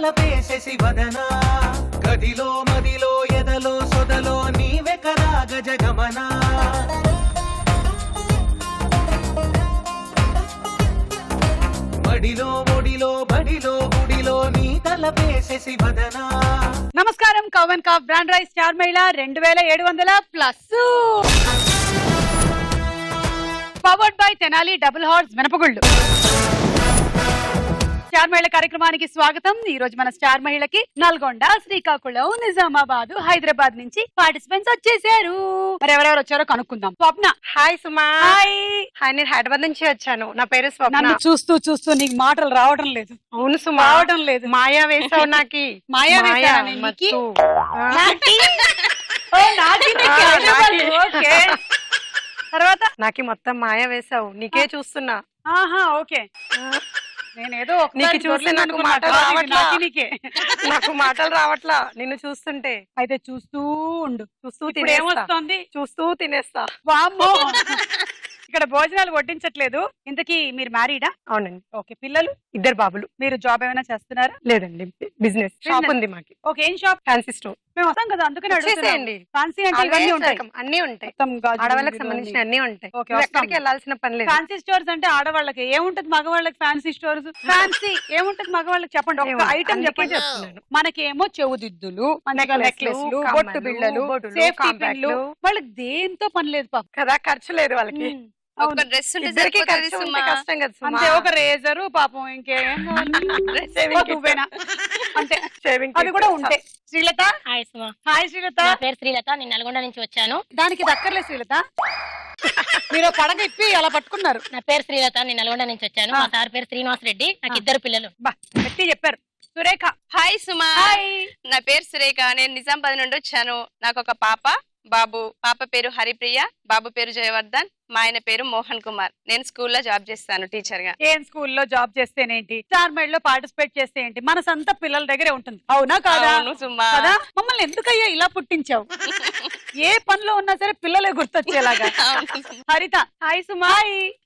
తలపేసేసి వదనా గదిలో మదిలో ఎదలో సొదలో నీవే కదా గజగమనా బడిలో ఒడిలో బడిలో గుడిలో నీ తలపేసేసి వదనా. నమస్కారం. Kavan cough brand rice star మహిళ 2700+. Powered by Tenali double horse మినపగుళ్ళు. స్టార్ మహిళ కార్యక్రమానికి స్వాగతం. ఈ రోజు మన స్టార్ మహిళకి నల్గొండ, శ్రీకాకుళం, నిజామాబాద్, హైదరాబాద్ నుంచి పార్టిసిపెంట్స్ వచ్చేసారు. మరి ఎవరెవరు వచ్చారో కనుక్కుందాం. స్వప్న. హాయ్ సుమా. హాయ్. నేను హైదరాబాద్ నుంచి వచ్చాను. నా పేరు స్వప్న. నన్ను చూస్తూ చూస్తూ నీకు మాటలు రావడం లేదు. అవును సుమా, రావడం లేదు. మాయా వేసావు నాకి. మాయా తర్వాత నాకి మొత్తం మాయా వేసావు. నీకే చూస్తున్నా. ఆహా ఓకే. నేనేదో నీకు చూస్తే నాకు మాటలు రావట్లా నిన్ను చూస్తుంటే. అయితే చూస్తూ ఉండు. చూస్తూ ఏమొస్తుంది? చూస్తూ తినేస్తా. వామ్మో. ఇక్కడ భోజనాలు వడ్డించట్లేదు. ఇంతకీ మీరు మ్యారీడా? అవునండి. ఓకే. పిల్లలు? 2 బాబులు. మీరు జాబ్ ఏమైనా చేస్తున్నారా? లేదండి, బిజినెస్ షాప్ ఉంది మాకి. ఓకే. ఏం షాప్? Fancy store. మేము వస్తాం కదా, అందుకని అడుగుతాండి. ఫ్యాన్సీ అంటే ఇవన్నీ ఉంటాయి. అన్ని ఉంటాయి. ఆడవాళ్ళకి సంబంధించిన అన్ని ఉంటాయి. ఎక్కడికి వెళ్ళాల్సిన పని లేదు. ఫ్యాన్సీ స్టోర్స్ అంటే ఆడవాళ్ళకి ఏముంటది, మగవాళ్ళకి ఫ్యాన్సీ స్టోర్స్. ఫ్యాన్సీ ఏముంటది మగవాళ్ళకి? చెప్పండి, ఒక ఐటమ్ చెప్పండి. మనకేమో చెవుదిద్దులు, నెక్లెస్లు, బొట్టు బిళ్ళలు, సేఫ్టీ పిన్లు. వాళ్ళకి దేంతో పని లేదు పాపం కదా, ఖర్చు లేదు వాళ్ళకి. ఒక డ్రెస్ కష్టం కదా. అంతే, ఒక రేజరు పాపం, ఇంకేం అంతే, అది కూడా ఉంటే. శ్రీలత. హాయ్ సుమా. హాయ్ శ్రీలత. నా పేరు శ్రీలత. నేను నల్గొండ నుంచి వచ్చాను. దానికి దక్కర్లేదు శ్రీలత. మీరు పడగ ఇప్పి అలా పట్టుకున్నారు. నా పేరు శ్రీలత. నేను నల్గొండ నుంచి వచ్చాను. మా సార్ పేరు శ్రీనివాస్ రెడ్డి. నాకు 2 పిల్లలు. గట్టి చెప్పారు. సురేఖ. హాయ్ సుమా. నా పేరు సురేఖ. నేను నిజామాబాద్ నుండి వచ్చాను. నాకు ఒక పాప, బాబు. పాప పేరు హరిప్రియ, బాబు పేరు జయవర్ధన్, మా ఆయన పేరు మోహన్ కుమార్. నేను స్కూల్లో జాబ్ చేస్తాను, టీచర్ గా. ఏం స్కూల్లో జాబ్ చేస్తేనేంటి, స్టార్ మైల్లో పార్టిసిపేట్ చేస్తే ఏంటి, మనసంతా పిల్లల దగ్గరే ఉంటుంది. అవునా కాదా? కదా. మమ్మల్ని ఎందుకయ్యా ఇలా పుట్టించావు? ఏ పనిలో ఉన్నా సరే పిల్లలే గుర్తొచ్చేలాగా. Haritha. Hi Suma.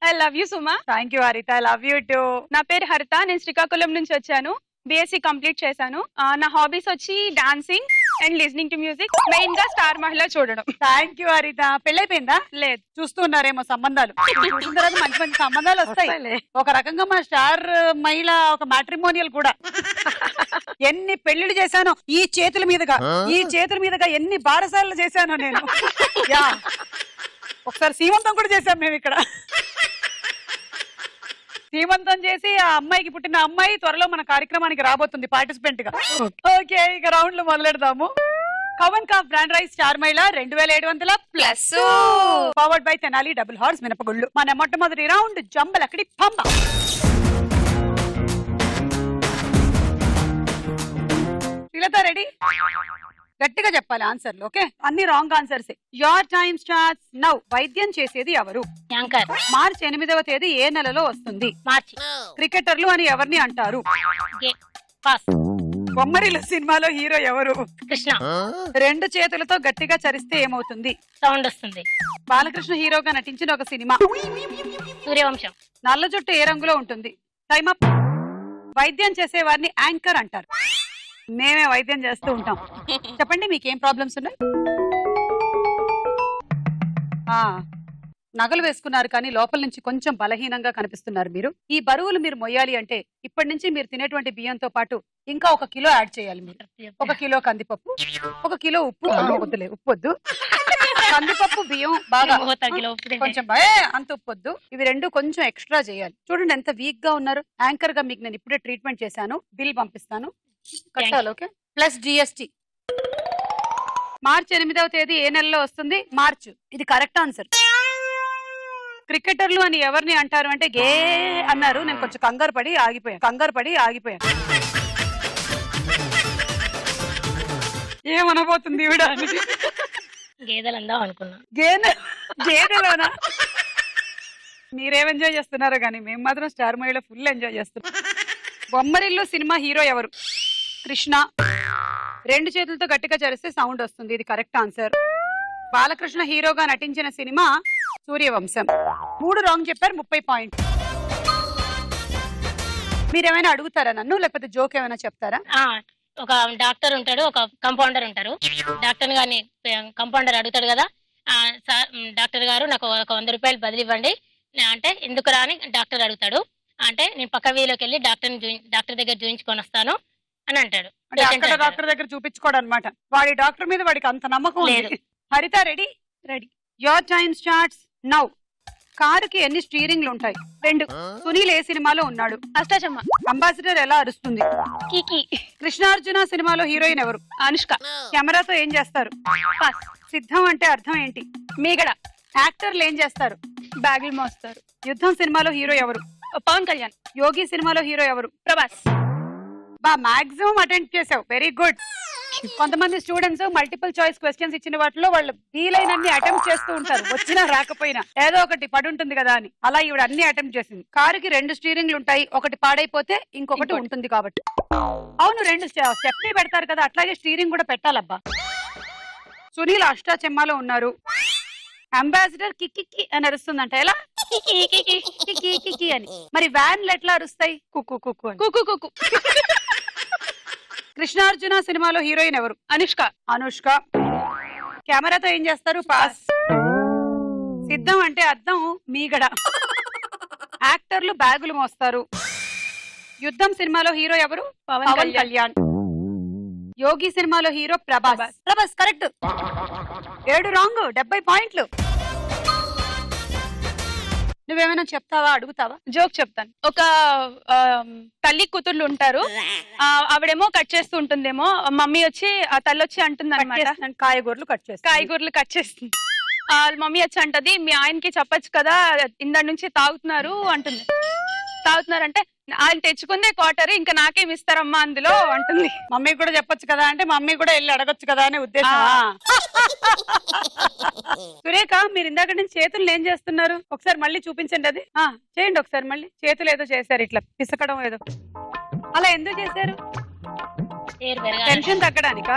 I love you Suma. Thank you Haritha. I love you too. నా పేరు హరిత. నేను శ్రీకాకుళం నుంచి వచ్చాను. BSc కంప్లీట్ చేశాను. నా హాబీస్ వచ్చి dancing and listening to music. Main గా స్టార్ మహిళ చూడడం. థ్యాంక్ యూ హరిత. పెళ్ళైపోయిందా? లేదు. చూస్తూ ఉన్నారేమో సంబంధాలు. చూసిన తర్వాత మంచి మంచి సంబంధాలు వస్తాయి. ఒక రకంగా మా స్టార్ మహిళ ఒక మ్యాట్రిమోనియల్ కూడా. ఎన్ని పెళ్లిళ్ళు చేశానో ఈ చేతుల మీదుగా ఎన్ని బారసాలలు చేశానో నేను. యా, ఒకసారి సీమంతం కూడా చేశాం మేము ఇక్కడ. సీమంతం చేసి ఆ అమ్మాయికి పుట్టిన అమ్మాయి త్వరలో మన కార్యక్రమానికి రాబోతుంది పార్టిసిపెంట్ గా. ఓకే, ఇక రౌండ్లు మొదలెడదాము. Kavan cough brand rice star మహిళ 2700+. Powered by Tenali double horse మినపగుళ్ళు. మన మొట్టమొదటి రౌండ్ జంబలక్కడి పంబ. శ్రీలత రెడీ? గట్టిగా చెప్పాలి ఆన్సర్లు. ఓకే, అన్ని wrong answers. Your time starts now. వైద్యం చేసేది ఎవరు? యాంకర్. మార్చి 8వ తేదీ ఏ నెలలో వస్తుంది? మార్చి. క్రికెటర్లు అని ఎవరిని అంటారు? పాస్. బొమ్మరిల్లు సినిమాలో హీరో ఎవరు? కృష్ణ. 2 చేతులతో గట్టిగా చరిస్తే ఏమవుతుంది? సౌండ్ వస్తుంది. బాలకృష్ణ హీరోగా నటించిన ఒక సినిమా. సూర్యవంశం. నల్ల జుట్టు ఏ రంగులో ఉంటుంది? Time up. వైద్యం చేసే వారిని యాంకర్ అంటారు. మేమే వైద్యం చేస్తూ ఉంటాం. చెప్పండి, మీకేం ప్రాబ్లమ్స్ ఉన్నాయి? నగలు వేసుకున్నారు కానీ లోపల నుంచి కొంచెం బలహీనంగా కనిపిస్తున్నారు మీరు. ఈ బరువులు మీరు మొయ్యాలి అంటే ఇప్పటి నుంచి మీరు తినేటువంటి బియ్యంతో పాటు ఇంకా 1 కిలో యాడ్ చేయాలి మీరు. 1 కిలో కందిపప్పు, 1 కిలో ఉప్పు. ఉప్పొద్దు. కందిపప్పు, బియ్యం బాగా కొంచెం అంత ఉప్పొద్దు. ఇవి 2 కొంచెం ఎక్స్ట్రా చేయాలి. చూడండి ఎంత వీక్ గా ఉన్నారు. యాంకర్ గా మీకు నేను ఇప్పుడే ట్రీట్మెంట్ చేశాను. బిల్ పంపిస్తాను, కట్టాలి. Okay, plus GST. మార్చి 8వ తేదీ ఏ నెలలో వస్తుంది? మార్చ్. ఇది కరెక్ట్ ఆన్సర్. క్రికెటర్లు అని ఎవరిని అంటారు అంటే గే అన్నారు. నేను కొంచెం కంగారు పడి ఆగిపోయాను. ఏమనబోతుంది ఈవిడ? గేదెలందా అనుకున్నా. గేదెలోనా? మీరేం ఎంజాయ్ చేస్తున్నారో కానీ మేము మాత్రం స్టార్ మహిళ ఫుల్ ఎంజాయ్ చేస్తున్నాం. బొమ్మరిల్లు సినిమా హీరో ఎవరు? కృష్ణ. 2 చేతులతో గట్టిగా చరిస్తే సౌండ్ వస్తుంది. ఇది కరెక్ట్ ఆన్సర్. బాలకృష్ణ హీరోగా నటించిన సినిమా సూర్యవంశం. 3 రాంగ్ చెప్పారు. 30 పాయింట్. మీరేమైనా అడుగుతారా నన్ను, లేకపోతే జోక్ ఏమైనా చెప్తారా? ఒక డాక్టర్ ఉంటాడు, ఒక కంపౌండర్ ఉంటారు. డాక్టర్ గారిని కంపౌండర్ అడుగుతాడు కదా, సార్ డాక్టర్ గారు నాకు ఒక 100 రూపాయలు బదిలీ ఇవ్వండి అంటే, ఎందుకు రాని డాక్టర్ అడుగుతాడు. అంటే నేను పక్క వీధిలోకి వెళ్ళి డాక్టర్ దగ్గర చూయించుకొని వస్తాను అని అంటాడు. డాక్టర్ దగ్గర చూపించుకోడు అనమాట. వాడి డాక్టర్ మీద వాడికి అంత నమ్మకం లేదు. హరిత ready? Ready. Your time starts now. కారుకి ఎన్ని స్టీరింగ్లు ఉంటాయి? 2. సునీల్ ఏ సినిమాలో ఉన్నాడు? అష్టాచమ్మ. అంబాసిడర్ ఎలా అరుస్తుంది? కికి. కృష్ణార్జున సినిమాలో హీరోయిన్ ఎవరు? అనుష్క. కెమెరాతో ఏం చేస్తారు? పాస్. సిద్ధం అంటే అర్థం ఏంటి? మీగడ. యాక్టర్లు ఏం చేస్తారు? బ్యాగులు మోస్తారు. యుద్ధం సినిమాలో హీరో ఎవరు? పవన్ కళ్యాణ్. యోగి సినిమాలో హీరో ఎవరు? ప్రభాస్. మాక్సిమం అటెండ్ చేసావు, వెరీ గుడ్. కొంతమంది స్టూడెంట్స్ మల్టిపుల్ చాయిస్ క్వశ్చన్స్ ఇచ్చిన వాటిలో వాళ్ళు వీలైనన్ని అటెంప్ట్ చేస్తూ ఉంటారు, వచ్చినా రాకపోయినా ఏదో ఒకటి పడి ఉంటుంది కదా అని. అలా ఈవిడ అన్ని అటెంప్ట్ చేసింది. కారుకి 2 స్టీరింగ్లు ఉంటాయి, ఒకటి పాడైపోతే ఇంకొకటి ఉంటుంది కాబట్టి. అవును, 2 స్టెప్ని పెడతారు కదా, అట్లాగే స్టీరింగ్ కూడా పెట్టాలబ్బా. సునీల్ అష్టాచెమ్మలో ఉన్నారు. అంబాసిడర్ కిక్కి అని అరుస్తుందంట. ఎలా? కికి అని. మరి వ్యాన్లు ఎట్లా అరుస్తాయి? కుక్కు కుక్కు అని. కుక్కు కుక్కు. కృష్ణార్జున సినిమాలో హీరోయిన్ ఎవరు? అనుష్క. అనుష్క. కెమెరాతో ఏం చేస్తారు? పాస్. సిద్ధం అంటే అర్థం మీగడ. యాక్టర్లు బ్యాగులు మోస్తారు. యుద్ధం సినిమాలో హీరో ఎవరు? పవన్ కళ్యాణ్. యోగి సినిమాలో hero Prabhas. Prabhas correct. 7 wrong, 70 పాయింట్లు. నువ్వేమైనా చెప్తావా, అడుగుతావా? జోక్ చెప్తాను. ఒక తల్లి కూతుర్లు ఉంటారు. ఆవిడేమో కట్ చేస్తూ ఉంటుందేమో, మమ్మీ వచ్చి ఆ తల్లి వచ్చి అంటుంది అనమాట, కాయగూరలు కట్ చేస్తుంది. మమ్మీ వచ్చి అంటది, మీ ఆయనకి చెప్పొచ్చు కదా, ఇందా నుంచి తాగుతున్నారు అంటుంది. తాగుతున్నారంటే, ఆయన తెచ్చుకుందే క్వార్టర్, ఇంకా నాకేం ఇస్తారమ్మా అందులో అంటుంది. మమ్మీ కూడా చెప్పొచ్చు కదా అంటే, మమ్మీ కూడా వెళ్ళి అడగొచ్చు కదా అనే ఉద్దేశం. సురేఖ, మీరు ఇందాక నుంచి చేతులు ఏం చేస్తున్నారు? ఒకసారి మళ్ళీ చూపించండి. అది చేయండి ఒకసారి మళ్ళీ. చేతులు ఏదో చేశారు, ఇట్లా పిసకడం ఏదో. అలా ఎందుకు చేశారు? టెన్షన్ తగ్గడానికా?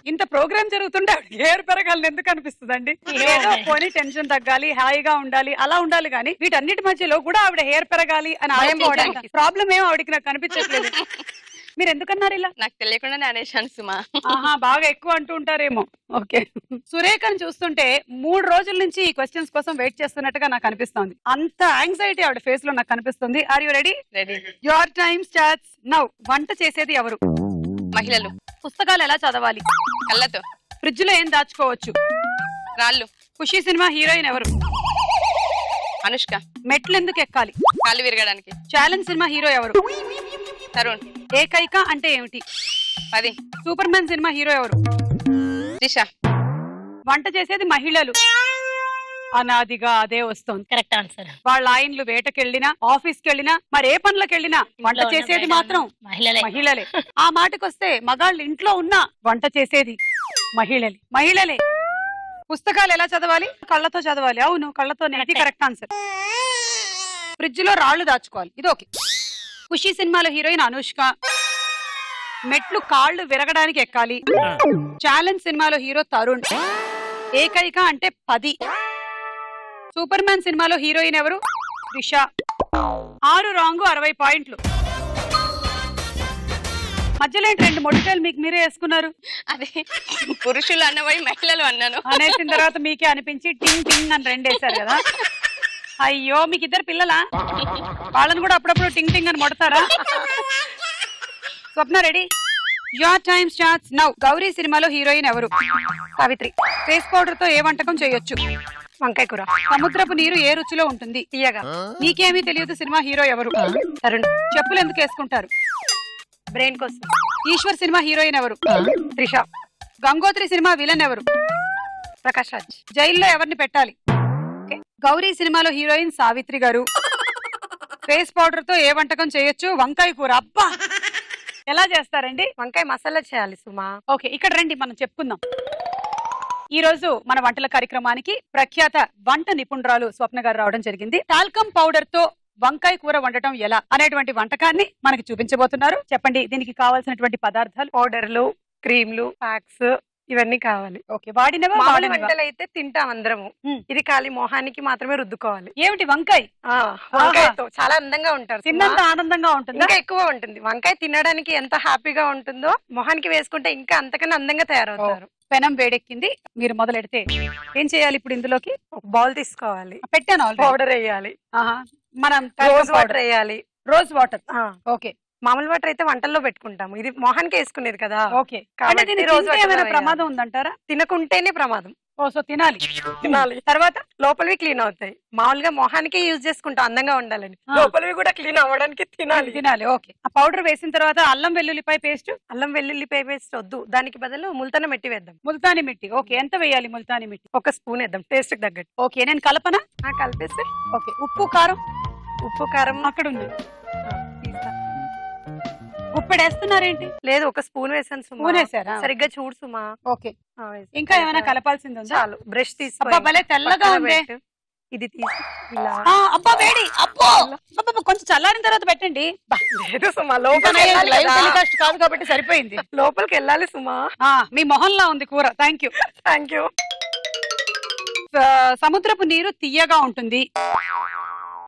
ఇంత ప్రోగ్రామ్ జరుగుతుంటే హెయిర్ పెరగాలని ఎందుకు అనిపిస్తుందండి? ఏదో పోనీ టెన్షన్ తగ్గాలి, హాయిగా ఉండాలి, అలా ఉండాలి. కానీ వీటన్నిటి మధ్యలో కూడా ఆవిడ హెయిర్ పెరగాలి అని ఆలోచించడానికి ప్రాబ్లం ఏమో ఆవిడకి నాకు కనిపించట్లేదు. మీరు ఎందుకన్నారు ఇలా? నాకు తెలియకుండానే అనేశాను సుమా. బాగా ఎక్కువ అంటూ ఉంటారేమో. ఓకే. సురేఖను చూస్తుంటే 3 రోజుల నుంచి ఈ క్వశ్చన్స్ కోసం వెయిట్ చేస్తున్నట్టుగా నాకు అనిపిస్తుంది. అంత యాంగ్జైటీ ఆవిడ ఫేస్ లో నాకు కనిపిస్తుంది. Are you ready? Ready. Your time starts now. వంట చేసేది ఎవరు? మహిళలు. పుస్తకాలు ఎలా చదవాలి? కళ్ళతో. ఫ్రిడ్జ్ లో ఏం దాచుకోవచ్చు? రాళ్ళు. ఖుషి సినిమా హీరోయిన్ ఎవరు? అనుష్క. మెట్లు ఎందుకు ఎక్కాలి? కాళ్ళు విరగడానికి. ఛాలెంజ్ సినిమా హీరో ఎవరు? తరుణ్. ఏకైక అంటే ఏమిటి? 10. సూపర్ మ్యాన్ సినిమా హీరో ఎవరు? త్రిష. వంట చేసేది మహిళలు. అనాదిగా అదే వస్తుంది. Correct answer. వాళ్ళ ఆయన్లు వేటకెళ్ళినా, ఆఫీస్ కెళ్ళినా, మరి ఏ పనులకెళ్ళినా వంట చేసేది మాత్రం మహిళలే. ఆ మాటకొస్తే మగాళ్ళు ఇంట్లో ఉన్నా వంట చేసేది మహిళలే. పుస్తకాలు ఎలా చదవాలి? కళ్ళతో చదవాలి. అవును, కళ్ళతోనే. అది కరెక్ట్ ఆన్సర్. ఫ్రిడ్జ్ లో రాళ్లు దాచుకోవాలి. ఇది ఓకే. ఖుషి సినిమాలో హీరోయిన్ అనుష్క. మెట్లు కాళ్ళు విరగడానికి ఎక్కాలి. ఛాలెంజ్ సినిమాలో హీరో తరుణ్. ఏకైక అంటే 10. సూపర్ మ్యాన్ సినిమాలో హీరోయిన్ ఎవరు? త్రిష. 6 రాంగ్, 60 పాయింట్లు. మధ్యలో 2 మొట్టికాయలు మీకు మీరే వేసుకున్నారు. అదే పురుషులు అన్నవై మహిళలు అన్నాను. అనేసిన తర్వాత మీకే అనిపించి టింగ్ టింగ్ అని 2 వేశారు కదా. అయ్యో, మీకు 2 పిల్లలా? వాళ్ళని కూడా అప్పుడప్పుడు టింగ్ టింగ్ అని మొడతారా? Swapna ready? Your time starts now. Gowri సినిమాలో హీరోయిన్ ఎవరు? సావిత్రి. ఫేస్ పౌడర్ తో ఏ వంటకం చేయొచ్చు? వంకాయ కూర. సముద్రపు నీరు ఏ రుచిలో ఉంటుంది? తీయగా. నీకేమీ తెలియదు సినిమా హీరో ఎవరు? తరుణ్. చెప్పులు ఎందుకు వేసుకుంటారు? బ్రెయిన్ కోసం. ఈశ్వర్ సినిమా హీరోయిన్ ఎవరు? త్రిష. గంగోత్రి సినిమా విలన్ ఎవరు? ప్రకాష్ రాజ్. జైల్లో ఎవరిని పెట్టాలి? గౌరీ సినిమాలో హీరోయిన్ సావిత్రి గారు. ఫేస్ పౌడర్ తో ఏ వంటకం చేయొచ్చు? వంకాయ కూర. అబ్బా, ఎలా చేస్తారండి? వంకాయ మసాలా చేయాలి సుమా. ఓకే, ఇక్కడ రండి, మనం చెప్పుకుందాం. ఈ రోజు మన వంటల కార్యక్రమానికి ప్రఖ్యాత వంట నిపుణురాలు స్వప్న గారు రావడం జరిగింది. టాల్కమ్ పౌడర్ తో వంకాయ కూర వండటం ఎలా అనేటువంటి వంటకాన్ని మనకి చూపించబోతున్నారు. చెప్పండి, దీనికి కావాల్సినటువంటి పదార్థాలు? పౌడర్లు, క్రీమ్లు, ప్యాక్స్, ఇవన్నీ కావాలి. ఓకే, వాడినవా మామూలు వాడినవా? వంటలు అయితే తింటాం అందరము. ఇది ఖాళీ మొహానికి మాత్రమే రుద్దుకోవాలి. ఏమిటి వంకాయ? వంకాయతో చాలా అందంగా ఉంటారు. తిన్నంత ఆనందంగా ఉంటుందా? ఇంకా ఎక్కువ ఉంటుంది. వంకాయ తినడానికి ఎంత హ్యాపీగా ఉంటుందో మొహానికి వేసుకుంటే ఇంకా అంతకన్నా అందంగా తయారవుతారు. పెనం వేడెక్కింది, మీరు మొదలెడితే ఏం చేయాలి ఇప్పుడు? ఇందులోకి ఒక బౌల్ తీసుకోవాలి, పెట్టాను పౌడర్ వేయాలి, మనం రోజ్ వాటర్ వేయాలి. Rose water. ఓకే, మామూలు వాటర్ అయితే వంటల్లో పెట్టుకుంటాము, ఇది మొహానికి వేసుకునేది కదా. ఓకే, ప్రమాదం ఉందంటారా? తినకుంటేనే ప్రమాదం. సో తినాలి. తర్వాత లోపలివి క్లీన్ అవుతాయి. మామూలుగా మొహానికి యూజ్ చేసుకుంటాం అందంగా ఉండాలని, లోపలివి కూడా క్లీన్ అవ్వడానికి తినాలి. ఓకే, ఆ పౌడర్ వేసిన తర్వాత అల్లం వెల్లుల్లిపాయ పేస్ట్. అల్లం వెల్లుల్లిపాయ పేస్ట్ వద్దు, దానికి బదులు ముల్తాని మిట్టి వేద్దాం. ముల్తాని మిట్టి. ఓకే, ఎంత వేయాలి ముల్తాని మిట్టి? 1 స్పూన్ వేద్దాం, టేస్ట్ తగ్గట్టు. ఓకే, నేను కలపనా? కలిపేస్తే. ఓకే, ఉప్పు కారం. ఉప్పు కారం అక్కడ ఉంది. ఉప్పు వేస్తున్నారేంటి? లేదు, 1 స్పూన్ వేసాను. స్పూన్ వేసారా? సరిగ్గా చూడు సుమా. ఓకే, ఇంకా ఏమైనా కలపాల్సింది ఉందా? చాలు. బ్రష్ తీసుకో. భలే తెల్లగా ఉంది. ఇది తీసి ఇలా. అబ్బా వేడి. అబ్బో కొంచెం చల్లారిన తర్వాత పెట్టండి. లేదు సుమా, లోపలికి టెలికాస్ట్ కాదు కాబట్టి సరిపోయింది. లోపలికి వెళ్ళాలి సుమా. మీ మొహంలా ఉంది కూర. Thank you. సముద్రపు నీరు తీయగా ఉంటుంది.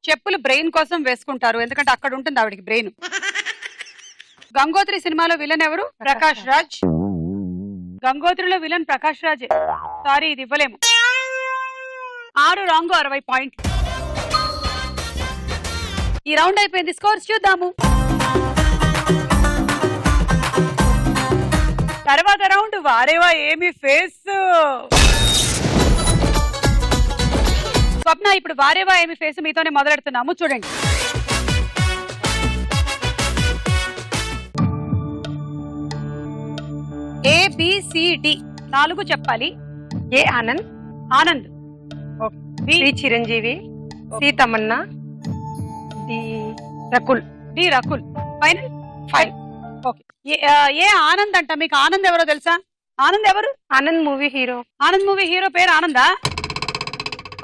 చెప్పులు బ్రెయిన్ కోసం వేసుకుంటారు, ఎందుకంటే అక్కడ ఉంటుంది ఆవిడికి బ్రెయిన్. గంగోత్రి సినిమాలో విలన్ ఎవరు? ప్రకాష్ రాజ్. గంగోత్రిలో విలన్ ప్రకాష్ రాజ్. సారీ, ఇది ఇవ్వలేము. 6 రాంగ్, 60 పాయింట్లు. ఈ రౌండ్ అయిపోయింది, స్కోర్స్ చూద్దాము. తర్వాత రౌండ్ వారేవా ఏమి ఫేస్. స్వప్న, ఇప్పుడు వారేవా ఏమి ఫేస్ మీతోనే మొదలెడుతున్నాము, చూడండి. ABCD 4 చెప్పాలి. A Anand. Anand. B Chiranjeevi. C Tamannaah. D Rakul. Final. Okay, A Anand అంట. మీకు ఆనంద్ ఎవరో తెలుసా? ఆనంద్ ఎవరు? Anand movie hero. Anand movie hero పేరు ఆనందా?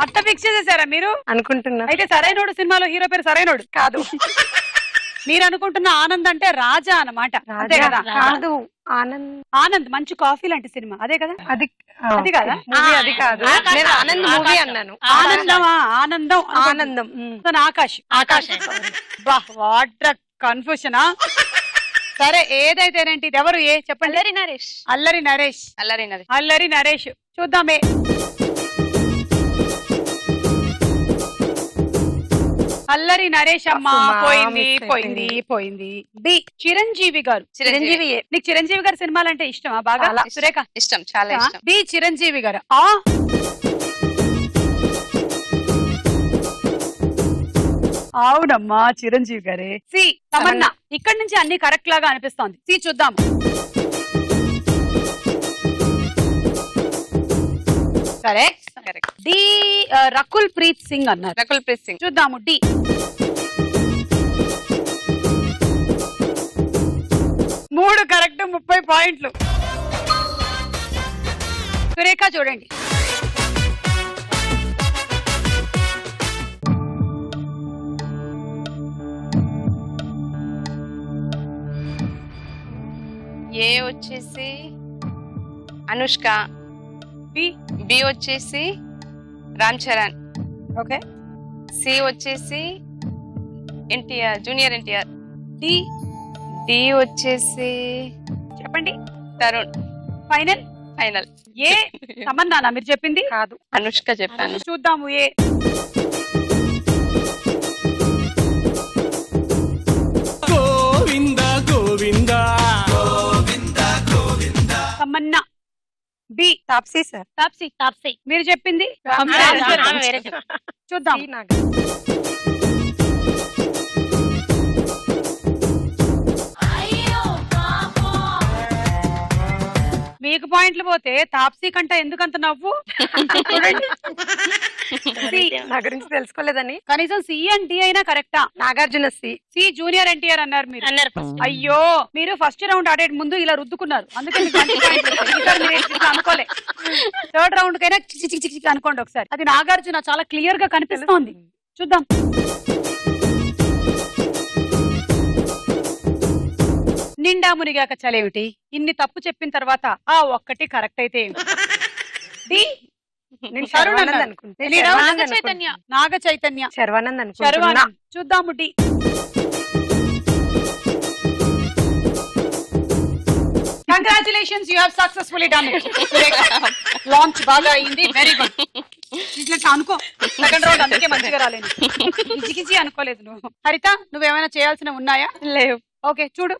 అట్ట ఫిక్స్ చేసేసారా మీరు? అనుకుంటున్నా. అయితే సరైనోడు సినిమాలో హీరో పేరు సరైనోడు కాదు. మీరు అనుకుంటున్న ఆనంద్ అంటే రాజా అన్నమాట. అదే కదా? కాదు, ఆనంద్ మంచి కాఫీ లాంటి సినిమా, అదే కదా? అది కదా? అది కాదు, నేను ఆనంద్ మూవీ అన్నాను. ఆనందం. ఆకాష్. వాట్ కన్ఫ్యూషనా. సరే, ఏదైతేనేంటి. ఇది ఎవరు? ఏ చెప్పండి. అల్లరి నరేష్. చూద్దామే. అల్లరి నరేష్ అమ్మ. పోయింది. బి చిరంజీవి గారు. చిరంజీవి. నీకు చిరంజీవి గారి సినిమాలు అంటే ఇష్టమా? బాగా. సురేఖ? ఇష్టం, చాలా ఇష్టం. బి చిరంజీవి గారు. అవునమ్మా, చిరంజీవి గారే. సి తమన్నా. ఇక్కడ నుంచి అన్ని కరెక్ట్ లాగా అనిపిస్తోంది. సి చూద్దాం. కరెక్ట్. డి రకుల్ ప్రీత్ సింగ్ అన్నారు. చూద్దాము. డి. మూడు కరెక్ట్, 30 పాయింట్లు. సురేఖ చూడండి. ఏ వచ్చేసి అనుష్క. బి వచ్చేసి రామ్ చరణ్. ఓకే. సి వచ్చేసి ఎన్టీఆర్, జూనియర్ ఎన్టీఆర్. డి వచ్చేసి చెప్పండి. తరుణ్. ఫైనల్. ఏ తమన్నా మీరు చెప్పింది? కాదు, అనుష్క చెప్పాను. చూద్దాము. A Tamannaah. B Taapsee sir. Taapsee. మీరు చెప్పింది? చూద్దాం. మీకు పాయింట్లు పోతే తాప్సీ కంట ఎందుకంత నవ్వు? నా గురించి తెలుసుకోలేదని. కనీసం సి అండ్ డి అయినా కరెక్టా? నాగార్జున. సి జూనియర్ ఎన్టీఆర్ అన్నారు మీరు. అయ్యో, మీరు ఫస్ట్ రౌండ్ ఆడే ముందు ఇలా రుద్దుకున్నారు, అందుకని అనుకోలే. థర్డ్ రౌండ్ కైనా చిక్ అనుకోండి ఒకసారి. అది నాగార్జున చాలా క్లియర్ గా కనిపిస్తోంది. చూద్దాం. నిండా మునిగాక చలేమిటి? ఇన్ని తప్పు చెప్పిన తర్వాత ఆ ఒక్కటి కరెక్ట్ అయితే ఏమిటి? డి నేను తరుణ్ శర్వానంద్ అన్నాడు. అనుకుంటా. తెలీదా? నాగ చైతన్య. నాగ చైతన్య. శర్వానంద్ అనుకుంటున్నా. శర్వానంద్. చూద్దాము డి. Congratulations, you have successfully done it. Lunch బాగా అయింది, వెరీ గుడ్. ఇట్లా అనుకో, సెకండ్ రౌండ్ అందుకే మంచిగా రాలేదు. గిజి అనుకోలేదు నువ్వు. హరిత, నువ్వేమైనా చేయాల్సినవి ఉన్నాయా? లేవు. ఓకే, చూడు.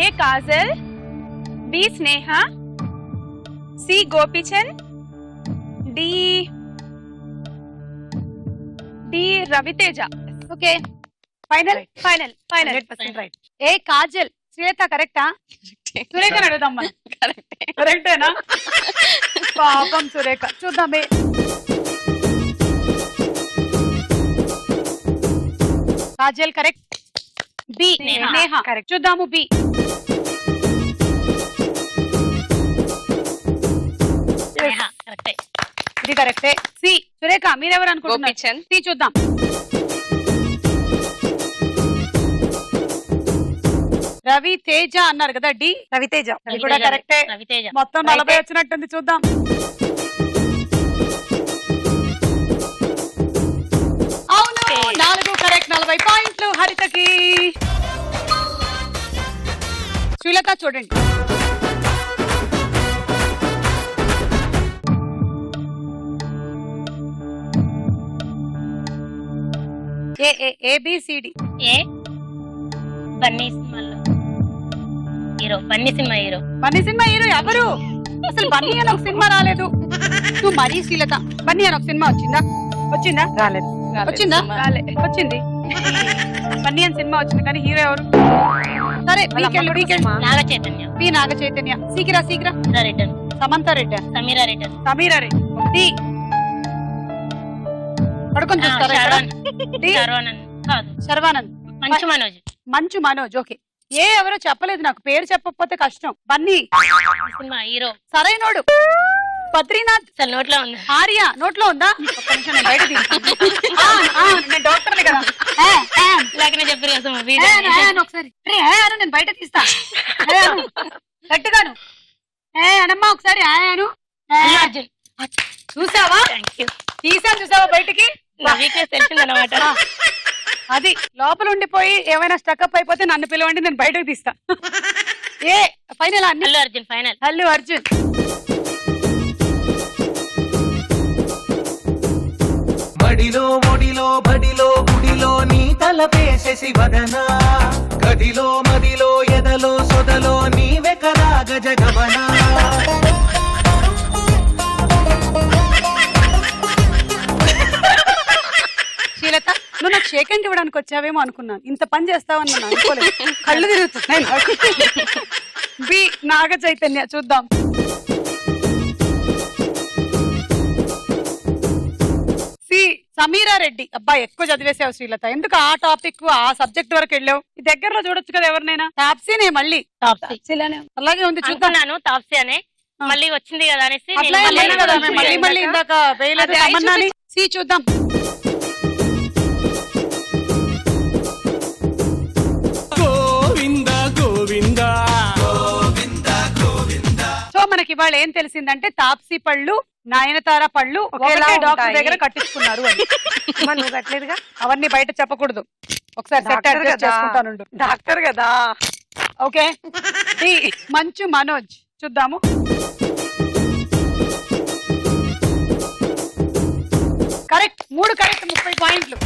A Kajal, B Sneha, C Gopichand, D Ravi Teja. Okay, final. Final. 100% right. A Kajal, Swetha కరెక్టా? సురేఖని అడుగుదాం మనం. కరెక్టేనా? పాపం సురేఖ. చూద్దామే. Kajal correct. B Neha correct. చూద్దాము బి. కరెక్టే. ఇది కరెక్టే. సి సురేఖ, మీరెవరు అనుకుంటున్నారు? గోపిచంద్. సి చూద్దాం. రవి తేజ అన్నారు కదా, డి రవితేజ. అది కూడా కరెక్టే. రవితేజ. మొత్తం 40 వచ్చినట్టుంది, చూద్దాం. అవును, 4 కరెక్ట్. 40 పాయింట్లు హరితకి. శ్రీలత చూడండి. ఏబిసిడి. ఏ బన్నీ సినిమాలో హీరో. బన్నీ సినిమా హీరో. బన్నీ సినిమా హీరో ఎవరు? అసలు బన్నీ అని ఒక సినిమా రాలేదు. నువ్వు మరీ శ్రీలత. బన్నీ అని ఒక సినిమా వచ్చిందా? వచ్చిందా? రాలేదు. వచ్చిందా? వచ్చింది. బన్నీ అని సినిమా వచ్చింది, కానీ హీరో ఎవరు? సరే, వీకెండ్. నాగ చైతన్య. పి నాగ చైతన్య. సీకిరా. Return. Samantha Reddy. Sameera return. Sameera Reddy. D పడుకొని చూస్తారా ఇక్కడ? డి శర్వానంద్ కాదు. శర్వానంద్. మంచు మనోజ్. మంచు మనోజ్. ఓకే. ఏ ఎవరో చెప్పలేదు నాకు, పేరు చెప్పకపోతే కష్టం. బన్నీ సినిమా హీరో. సరైనోడు. బద్రీనాథ్. అసలు నోట్లో ఉంది. ఆర్య నోట్లో ఉందా? ఒక్క నిమిషం, నేను బయట తీస్తాను. నేను డాక్టర్ని కదా. ఇలాగనే చెప్పారు కదా ఒకసారి నేను బయట తీస్తా. గట్టిగాను అనమ్మా ఒకసారి. అర్జున్. చూసావా? తీసాను, చూసావా బయటికి? వీక్నెస్ తెలిసిందన్నమాట. అది లోపల ఉండిపోయి ఏమైనా స్టక్అప్ అయిపోతే నన్ను పిలవండి, నేను బయటకు తీస్తా. ఏ ఫైనల్? అల్లు అర్జున్ ఫైనల్. అల్లు అర్జున్. మడిలో ఒడిలో బడిలో గుడిలో నీ తలపేసేసి వదనా, గదిలో మదిలో ఎదలో సొదలో నీవే కదా గజగమనా. శ్రీలత, నువ్వు నాకు షేక్ హ్యాండ్ ఇవ్వడానికి వచ్చావేమో అనుకున్నాను. ఇంత పని చేస్తావని నేను అనుకోలేదు. కళ్ళు తిరుగుతున్నాయి. బి నాగ చైతన్య. చూద్దాం. సి సమీరా రెడ్డి. అబ్బా, ఎక్కువ చదివేసావు శ్రీలత. ఎందుకు ఆ టాపిక్ ఆ సబ్జెక్ట్ వరకు వెళ్ళావు? ఈ దగ్గరలో చూడొచ్చు కదా ఎవరినైనా. టాప్సీనే మళ్ళీ. అలాగే ఉంది, చూద్దాం. తాప్సీ అనే మళ్ళీ వచ్చింది కదా అనేసి అట్లా మళ్ళీ ఇందాక వేయలేదు తమన్నాని. సి చూద్దాం. సో మనకి ఇవాళ ఏం తెలిసిందంటే తాప్సీ పళ్ళు నయనతార పళ్ళు ఒకే డాక్టర్ దగ్గర కట్టించుకున్నారు అని. నువ్వు కట్టలేదుగా. అవన్నీ బయట చెప్పకూడదు. ఒకసారి సెట్ అడ్జస్ట్ చేసుకుంటాను. డాక్టర్ కదా. ఓకే. మంచు మనోజ్. చూద్దాము. కరెక్ట్. 3 కరెక్ట్. 30 పాయింట్లు.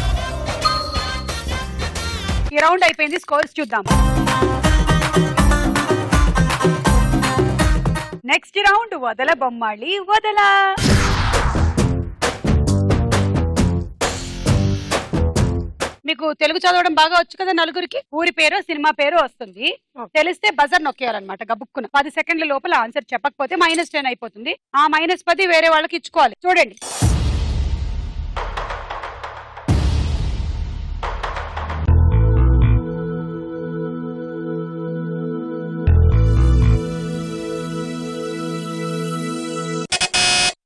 ఈ రౌండ్ అయిపోయింది. స్కోర్స్ చూద్దాం. నెక్స్ట్ రౌండ్ వదల బొమ్మాళి వదల. మీకు తెలుగు చదవడం బాగా వచ్చు కదా నలుగురికి. ఊరి పేరు సినిమా పేరు వస్తుంది. తెలిస్తే బజర్ నొక్కేయాలన్నమాట గబుక్కున. 10 సెకండ్ల లోపల ఆన్సర్ చెప్పకపోతే -10 అయిపోతుంది. ఆ -10 వేరే వాళ్ళకి ఇచ్చుకోవాలి. చూడండి.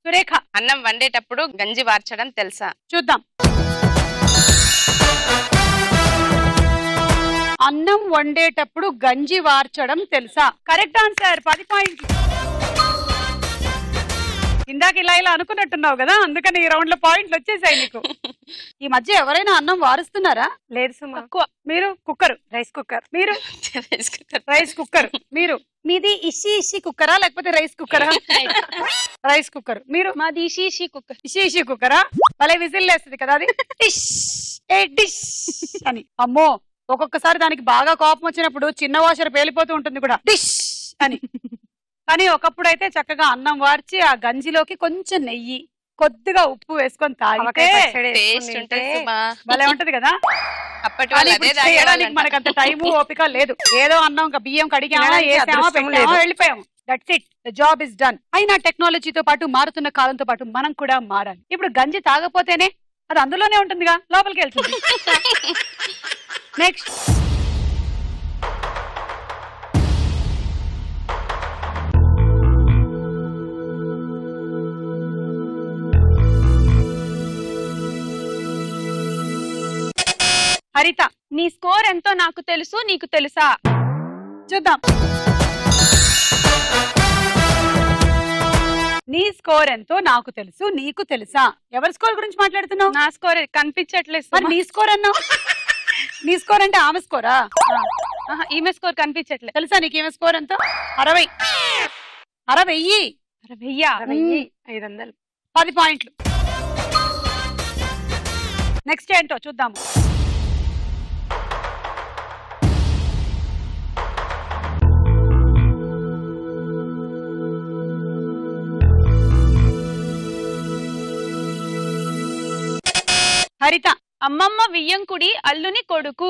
సురేఖ. అన్నం వండేటప్పుడు గంజి వార్చడం తెలుసా? చూద్దాం. అన్నం వండేటప్పుడు గంజి వార్చడం తెలుసా? Correct answer. 10 పాయింట్లు. ఇందాక ఇలా అనుకున్నట్టున్నావు కదా, అందుకని ఈ రౌండ్ లో పాయింట్లు వచ్చేసాయి నీకు. ఈ మధ్య ఎవరైనా అన్నం వారుస్తున్నారా? లేదు సుమా. మీరు కుక్కర్, రైస్ కుక్కర్. మీరు రైస్ కుక్కర్. మీరు మీది ఇషి కుక్కరా లేకపోతే రైస్ కుక్కరా? Rice cooker. మీరు మాది ఇషి కుక్కర్. ఇషి కుక్కరా? భలే విజిల్ వేస్తుంది కదా అది, డిష్ ఏ డిష్ అని. అమ్మో, ఒక్కొక్కసారి దానికి బాగా కోపం వచ్చినప్పుడు చిన్న వాషర్ పేలిపోతూ ఉంటుంది కూడా, డిష్ అని. కానీ ఒకప్పుడు అయితే చక్కగా అన్నం వార్చి ఆ గంజిలోకి కొంచెం నెయ్యి, కొద్దిగా ఉప్పు వేసుకొని తాగితే టేస్ట్ ఉంటుంది సుమా. భలే ఉంటది కదా. అప్పటి కానీ వాళ్ళు ఇప్పుడు అదే చేయడానికి తాగేవాళ్ళంట. మనకు అంత టైము ఓపిక లేదు. ఏదో అన్నం ఇంకా బియ్యం కడిగామా, తినడానికి వేసామా, అదృష్టం పెట్టామా, లేదు. వెళ్ళిపోయాము. That's it, the job is done. అయినా టెక్నాలజీతో పాటు మారుతున్న కాలంతో పాటు మనం కూడా మారాలి. ఇప్పుడు గంజి తాగపోతేనే అది అందులోనే ఉంటుందిగా, లోపలికి వెళ్తుంది. నెక్స్ట్. హరిత, నీ స్కోర్ ఎంతో నాకు తెలుసు, నీకు తెలుసా? చూద్దాం. నీ స్కోర్ ఎంతో నాకు తెలుసు, నీకు తెలుసా? ఎవరి స్కోర్ గురించి మాట్లాడుతున్నావు? నా స్కోర్ కనిపించట్లేదు మరి నీ స్కోర్ అన్నావు. నీ స్కోర్ అంటే ఆమె స్కోరా? ఈమె స్కోర్ కనిపించట్లేదు. తెలుసా నీకు ఈమె స్కోర్ ఎంతో? 60. 60. 500. 10 పాయింట్లు. నెక్స్ట్ ఏంటో చూద్దాము. హరిత, అమ్మమ్మ వియ్యంకుడి అల్లుని కొడుకు.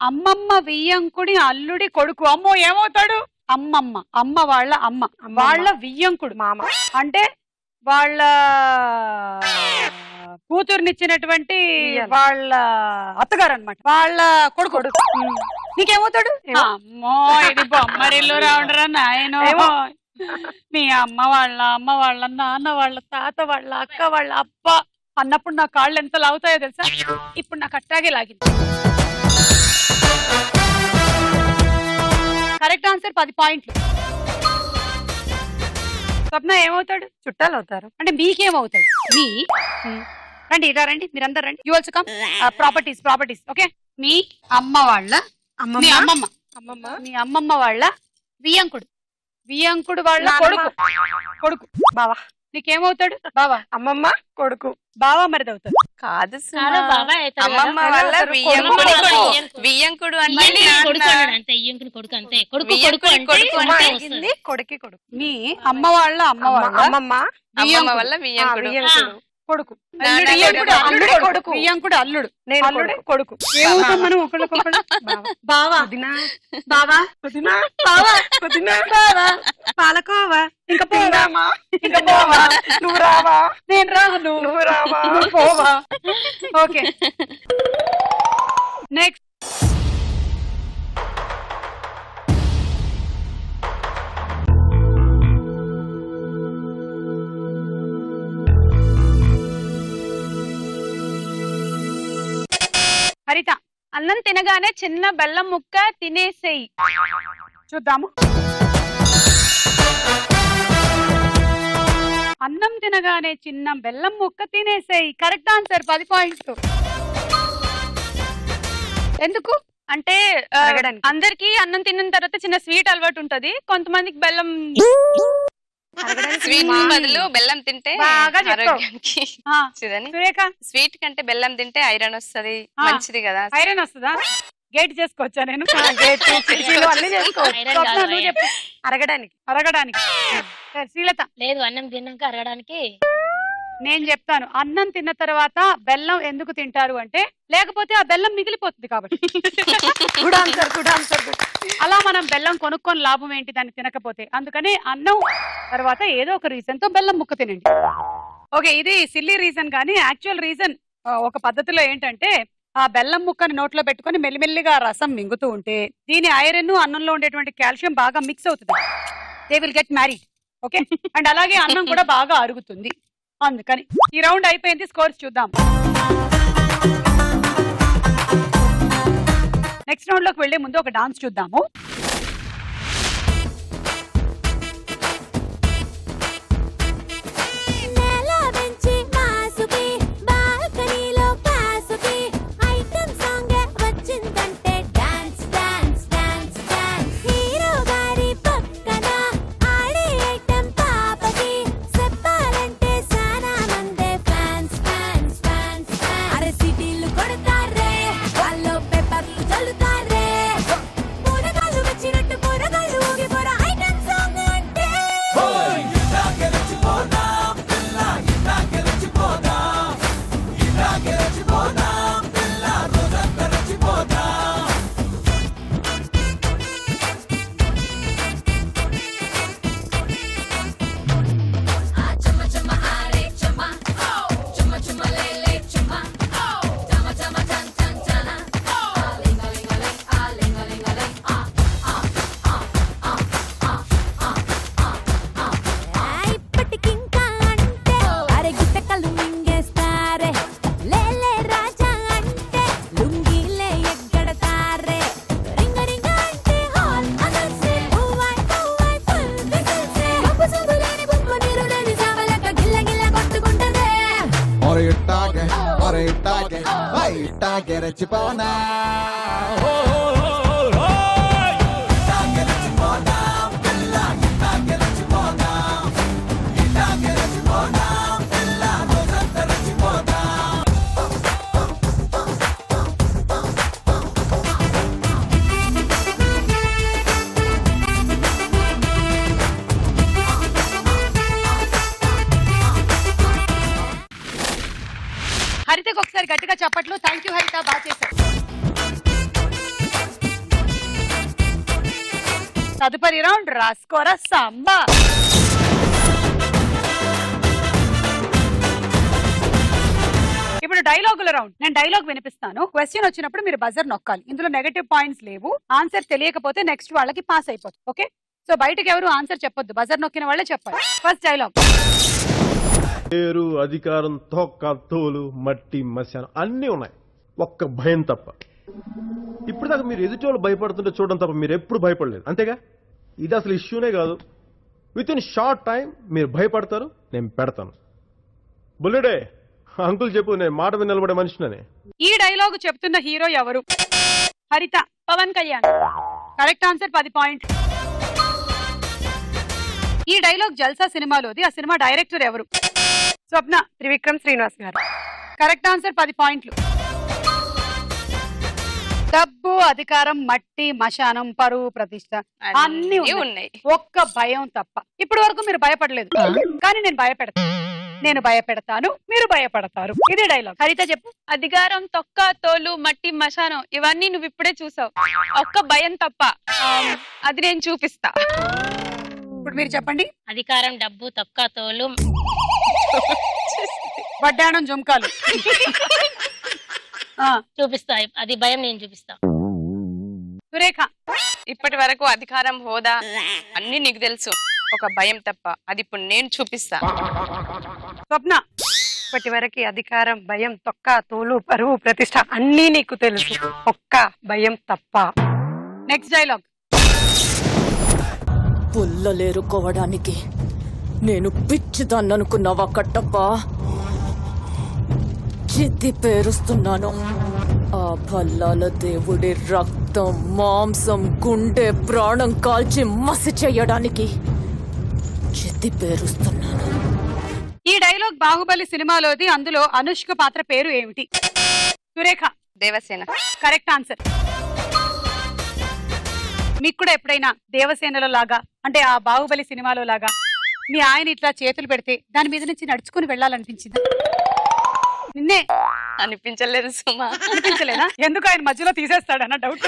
అమ్మమ్మ వియ్యంకుడి అల్లుడి కొడుకు. అమ్మో, ఏమవుతాడు? అమ్మమ్మ, అమ్మ వాళ్ళ అమ్మ, వాళ్ళ వియ్యంకుడు మామ. అంటే వాళ్ళ కూతుర్నిచ్చినటువంటి ఇయ్యాల. వాళ్ళ అత్తగారు అన్నమాట, వాళ్ళ కొడుకు. నీకేమవుతాడు? ఏమో. అమ్మో, ఇది బొమ్మరిల్లు రావడరా నాయనో. ఏమో. మీ అమ్మ వాళ్ళ నాన్న వాళ్ళ తాత వాళ్ళ అక్క వాళ్ళ అప్ప అన్నప్పుడు నా కాళ్ళు ఎంత లాగుతాయో తెలుసా? ఇప్పుడు నాకు అట్టాగే లాగింది. Correct answer. 10 పాయింట్లు. స్వప్న, ఏమవుతాడు? చుట్టాలు అవుతారు. అంటే మీకేమవుతాడు? మీ రండి, ఇలా రండి, మీరందరూ రండి. You also come. Properties okay. మీ అమ్మ వాళ్ళ, మీ అమ్మమ్మ, మీ అమ్మమ్మ వాళ్ళ వియ్యంకుడు వాళ్ళ కొడుకు. బావా. నీకేమవుతాడు? బావా. అమ్మమ్మ కొడుకు. బావా మరిది అవుతాడు. కాదు కాదు, బాబాయ్ అవుతాడు కదా. అమ్మమ్మ వాళ్ళ వియ్యంకుడి కొడుకు. వియ్యంకుడు అంటే మళ్ళీ కొడుకు నాన్న. అన్నాడు అంతే, ఇయ్యంకుని కొడుకు అంతే. కొడుకు వియ్యంకుడి అంటే కొడుకు అంటే అంటే వస్తుంది. కొడుకి కొడుకు. మీ అమ్మ వాళ్ళ అమ్మమ్మ అమ్మమ్మ వల్ల వియ్యంకుడు. వియ్యంకుడు. కొడుకు. నాన్న అల్లుడు కొడుకు. కొడుకు. వియ్యంకుడు అల్లుడు. నేను అల్లుడు కొడుకు. ఏమవుతాం మనం ఒకళ్ళకొకళ్ళు? బావా, వదినా. బావా, వదినా. బావా, వదినా. బావా, పాలకోవా. ఇంకా పోవా, తిందామా? ఇంకా పోవా, నువ్వు రావా? నేను రాను, నువ్వు రావా? నువ్వు పోవా. Okay, next. హరిత, అన్నం తినగానే చిన్న బెల్లం ముక్క తినేసేయి. చూద్దాము. అన్నం తినగానే చిన్న బెల్లం ముక్క తినేసేయి. Correct answer. 10 పాయింట్లు. ఎందుకు? అంటే అరగడానికి. అందరికి అన్నం తిన్న తర్వాత చిన్న స్వీట్ అలవాటు ఉంటది, కొంతమందికి బెల్లం. స్వీట్ బదులు బెల్లం తింటే బాగా చెప్పావు. ఆరోగ్యానికి ఆ, మంచిదని. సురేఖ, స్వీట్ కంటే బెల్లం తింటే ఐరన్ వస్తది, ఆ. మంచిది కదా. ఐరన్ వస్తుందా? గేట్ చేసుకోవచ్చా నేను? అన్ని చేసుకోవచ్చు. ఐరన్ స్వప్న, కాదు, నువ్వు చెప్పు. అరగడానికి. అరగడానికి. సరే, శ్రీలత, లేదు, అన్నం తిన్నాక అరగడానికి. నేను చెప్తాను. అన్నం తిన్న తర్వాత బెల్లం ఎందుకు తింటారు అంటే, లేకపోతే ఆ బెల్లం మిగిలిపోతుంది కాబట్టి. Good answer, good answer. అలా మనం బెల్లం కొనుక్కొని లాభం ఏంటి దాన్ని తినకపోతే? అందుకని అన్నం తర్వాత ఏదో ఒక రీజన్ తో బెల్లం ముక్క తినండి. ఓకే, ఇది సిల్లీ రీజన్, కానీ యాక్చువల్ రీజన్ ఒక పద్ధతిలో ఏంటంటే, ఆ బెల్లం ముక్కని నోట్లో పెట్టుకొని మెల్లిమెల్లిగా రసం మింగుతూ ఉంటే దీని ఐరన్ అన్నంలో ఉండేటువంటి కాల్షియం బాగా మిక్స్ అవుతుంది. They will get married. Okay, and అలాగే అన్నం కూడా బాగా అరుగుతుంది. అందుకని ఈ రౌండ్ అయిపోయింది. స్కోర్స్ చూద్దాం. నెక్స్ట్ రౌండ్ లోకి వెళ్లే ముందు ఒక డాన్స్ చూద్దాము. హరితకు ఒకసారి గట్టిగా చప్పట్లు. థ్యాంక్ యూ హరిత, బాగా చేశారు. తదుపరి రౌండ్ రాస్కోరా సాంబా. ఇప్పుడు డైలాగుల రౌండ్. నేను డైలాగ్ వినిపిస్తాను. క్వశ్చన్ వచ్చినప్పుడు మీరు బజర్ నొక్కాలి. ఇందులో నెగటివ్ పాయింట్స్ లేవు. ఆన్సర్ తెలియకపోతే నెక్స్ట్ వాళ్ళకి పాస్ అయిపోతుంది. ఓకే, సో బయటకి ఎవరు ఆన్సర్ చెప్పొద్దు, బజర్ నొక్కిన వాళ్ళే చెప్పాలి. First dialogue. పేరు, అధికారం, తొక్క, తోలు, మట్టి, మశానం అన్నీ ఉన్నాయి, ఒక్క భయం తప్ప. ఇప్పుడు దాకా మీరు ఎదుటోళ్ళు భయపడుతుంటే చూడడం తప్ప మీరు ఎప్పుడు భయపడలేదు, అంతేగా? ఇది అసలు ఇష్యూనే కాదు. విత్ ఇన్ షార్ట్ టైం మీరు భయపడతారు, నేను పెడతాను. బుల్లెడే అంకుల్ చెప్పు, నేను మాట మీద నిలబడే మనిషినని. ఈ డైలాగ్ చెప్తున్న హీరో ఎవరు? హరిత. పవన్ కళ్యాణ్. కరెక్ట్ ఆన్సర్, 10 పాయింట్లు. ఈ డైలాగ్ జల్సా సినిమాలోది. ఆ సినిమా డైరెక్టర్ ఎవరు? స్వప్న. త్రివిక్రమ్ శ్రీనివాస్ గారు. కరెక్ట్ ఆన్సర్, 10 పాయింట్లు. డబ్బు, అధికారం, మట్టి, మశానం, పరువు, ప్రతిష్ట అన్ని ఉన్నాయి, ఒక్క భయం తప్ప. ఇప్పటి వరకు మీరు భయపడలేదు, కానీ నేను భయపెడతాను. నేను భయపెడతాను, మీరు భయపడతారు. ఇదే డైలాగ్. హరిత చెప్పు. అధికారం, తొక్క, తోలు, మట్టి, మశానం ఇవన్నీ నువ్వు ఇప్పుడే చూసావు, ఒక్క భయం తప్ప. అది నేను చూపిస్తా. ఇప్పుడు మీరు చెప్పండి. అధికారం, డబ్బు, తొక్క, తోలు, వడ్డాణం, జుంకాలు చూపిస్తా. అది భయం నేను చూపిస్తా. సురేఖ. ఇప్పటి వరకు అధికారం, హోదా అన్ని నీకు తెలుసు, ఒక భయం తప్ప. అది ఇప్పుడు నేను చూపిస్తా. స్వప్న. ఇప్పటి వరకు అధికారం, భయం, తొక్క, తోలు, పరువు, ప్రతిష్ట అన్ని నీకు తెలుసు, ఒక్క భయం తప్ప. Next dialogue. పుల్లలేరుకోవడానికి నేను పిచ్చిదాన్ననుకున్నావా కట్టప్ప? చిత్తి పేరుస్తున్నాను. ఆ భల్లాల దేవుడి రక్తం, మాంసం, గుండె, ప్రాణం కాల్చి మసి చేయడానికి చిత్తి పేరుస్తున్నాను. ఈ డైలాగ్ బాహుబలి సినిమాలోది. అందులో అనుష్క పాత్ర పేరు ఏమిటి? సురేఖ. దేవసేన. Correct answer. మీకు కూడా ఎప్పుడైనా దేవసేనలో లాగా, అంటే ఆ బాహుబలి సినిమాలో లాగా మీ ఆయన ఇట్లా చేతులు పెడితే దాని మీద నుంచి నడుచుకుని వెళ్ళాలనిపించింది? నిన్నే అనిపించలేదు సుమా. అనిపించలేదా? ఎందుకు ఆయన మధ్యలో తీసేస్తాడన్న డౌట్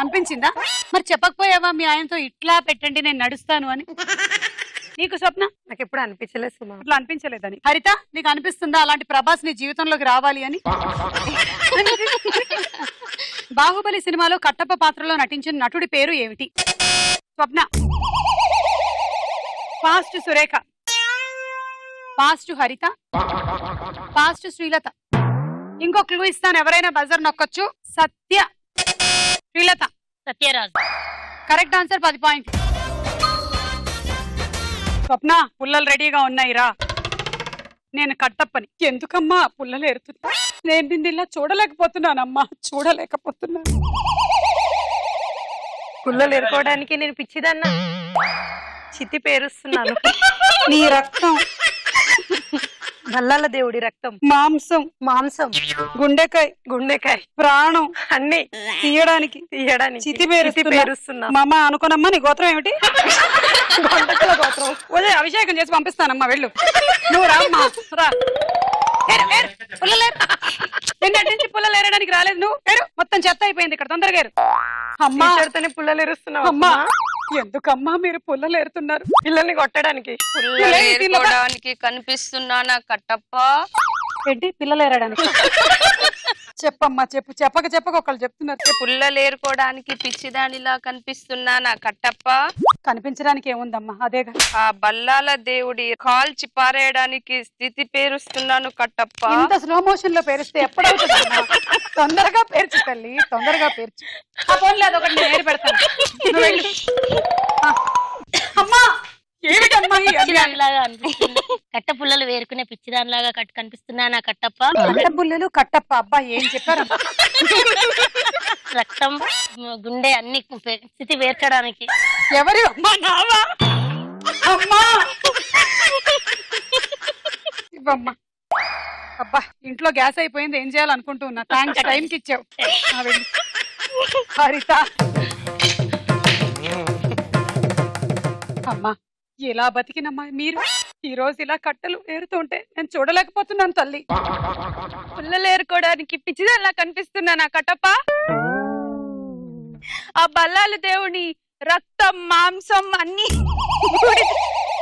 అనిపించిందా? మరి చెప్పకపోయావా మీ ఆయనతో ఇట్లా పెట్టండి నేను నడుస్తాను అని? నీకు స్వప్న? నాకు ఎప్పుడు అనిపించలేదు సుమా. అట్లా అనిపించలేదని. హరిత, నీకు అనిపిస్తుందా అలాంటి ప్రభాస్ నీ జీవితంలోకి రావాలి అని? బాహుబలి సినిమాలో కట్టప్ప పాత్రలో నటించిన నటుడి పేరు ఏమిటి? స్వప్న. ఫాస్ట్ సురేఖ, ఫాస్ట్ హరిత, ఫాస్ట్ శ్రీలత. ఇంకో క్లూ ఇస్తాను, ఎవరైనా బజర్ నొక్కొచ్చు. సత్య శ్రీలత. సత్యరాజ్. కరెక్ట్ ఆన్సర్, 10 పాయింట్లు. స్వప్న, పుల్లలు రెడీగా ఉన్నాయి రా. నేను కట్టప్పని. ఎందుకమ్మా పుల్లలు ఎరుతున్నా? నేను నిన్ను ఇలా చూడలేకపోతున్నానమ్మా, చూడలేకపోతున్నాను. పుల్లలు ఎరుకోవడానికి నేను పిచ్చిదన్నా, చితి పేరుస్తున్నాను. నీ రక్తం భల్లాల దేవుడి రక్తం, మాంసం మాంసం, గుండెకాయ గుండెకాయ, ప్రాణం అన్ని తీయడానికి చితి పేరుస్తున్నా. పేరుస్తున్నా. మామ అనుకోనమ్మా, నీ గోత్రం ఏమిటి? గొండకుల గోత్రం. ఉదయం అభిషేకం చేసి పంపిస్తానమ్మా, వెళ్ళు. నువ్వు రామ్మా, రా. నిన్నటి పుల్లలు ఏరడానికి రాలేదు నువ్వు. ఏరు, మొత్తం చెత్త అయిపోయింది ఇక్కడ, తొందరగా ఏరు. అమ్మా పుల్లలు ఎరుస్తున్నావు. అమ్మా, ఎందుకమ్మా మీరు పుల్లలు ఏరుతున్నారు? పిల్లల్ని కొట్టడానికి. పుల్లలు ఏరుకోవడానికి కనిపిస్తున్నానా కట్టప్ప? ఏంటి పిల్లలు ఏరడానికి? చెప్పమ్మా, చెప్పు. చెప్పక ఒకళ్ళు చెప్తున్నారు. పుల్లలు ఏరుకోవడానికి పిచ్చిదానిలా కనిపిస్తున్నానా కట్టప్ప? కనిపించడానికి ఏముందమ్మా, అదేగా. ఆ బల్లాల దేవుడి కాల్చి పారేయడానికి స్థితి పేరుస్తున్నాను కట్టప్ప. ఇంత స్లో మోషన్ లో పేరిస్తే ఎప్పుడవుతుందమ్మా? తొందరగా పేర్చు తల్లి, తొందరగా పేర్చు. ఆ ఫోన్ లేదు, ఒకటి నేను ఏరి పెడతాను. నువ్వు వెళ్ళు. అమ్మా, ఏమిటమ్మా ఈ అన్యాయం? పిచ్చిదానిలాగా అనిపిస్తుంది. కట్ట పుల్లలు వేరుకునే పిచ్చిదానిలాగా కనిపిస్తున్నా నా కట్టప్ప. కట్టపుల్లలు కట్టప్ప. అబ్బా, ఏం చెప్పారమ్మా? రక్తం, గుండె అన్ని స్థితి వేర్చడానికి. ఎవరు అమ్మా? నావా? అమ్మా ఇవ్వమ్మా. అబ్బా, ఇంట్లో గ్యాస్ అయిపోయింది, ఏం చేయాలనుకుంటున్నా. థ్యాంక్స్, టైంకి ఇచ్చావు. వెళ్ళి. హరిత. అమ్మా, ఎలా బతికినమ్మా మీరు? ఈ రోజు ఇలా కట్టెలు ఏరుతుంటే నేను చూడలేకపోతున్నాను తల్లి. పుల్లలు ఏరుకోవడానికి పిచ్చిదానిలా కనిపిస్తున్నానా కట్టప్ప? ఆ బల్లాల దేవుని రక్తం, మాంసం అన్ని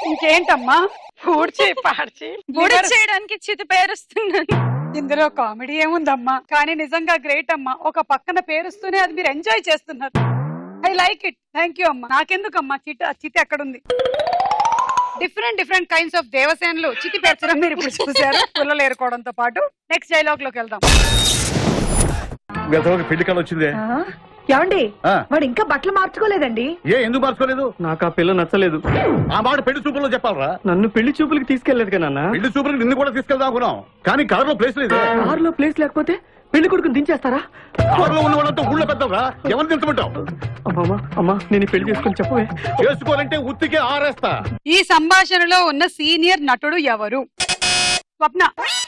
ఇంకేంటమ్మా? పూడ్చి పాడ్చి బూడి చేయడానికి చితి పేరుస్తున్నాను. ఇందులో కామెడీ ఏముందమ్మా? కానీ నిజంగా గ్రేట్ అమ్మా. ఒక పక్కన పేరుస్తూనే అది మీరు ఎంజాయ్ చేస్తున్నారు. I like it. Thank you అమ్మా. నాకెందుకమ్మా చితి ఎక్కడుంది? డిఫరెంట్ కైండ్స్ ఆఫ్ దేవసేనలు చితి పేర్చడం మీరు ఇప్పుడు చూసారు, పుల్లలు ఏరుకోవడంతో పాటు. నెక్స్ట్ డైలాగ్ లోకి వెళ్దాం. పెళ్లి కాలం వచ్చిందే. ఏమండి, వాడు ఇంకా బట్టలు మార్చుకోలేదండి. ఎందుకు మార్చుకోలేదు? నాకు ఆ పిల్ల నచ్చలేదు. ఆ మాట పెళ్లి చూపుల్లో చెప్పాలరా? నన్ను పెళ్లి చూపులకి తీసుకెళ్లేదు కదా నాన్న. పెళ్లి చూపులకు నిన్ను కూడా తీసుకెళ్దాం అనుకున్నాం, కానీ కారులో ప్లేస్ లేదు. కారులో ప్లేస్ లేకపోతే పెళ్లి కొడుకుని దించేస్తారా? కారులో ఉన్న వాళ్ళంతా ఊళ్ళో పెద్దవరా, ఎవరు దించమంటావు? అమ్మా, నేను ఈ పెళ్లి చేసుకుని చెప్పవే. చేసుకోవాలంటే ఉత్తికే ఆరేస్తా. ఈ సంభాషణలో ఉన్న సీనియర్ నటుడు ఎవరు? Swapna.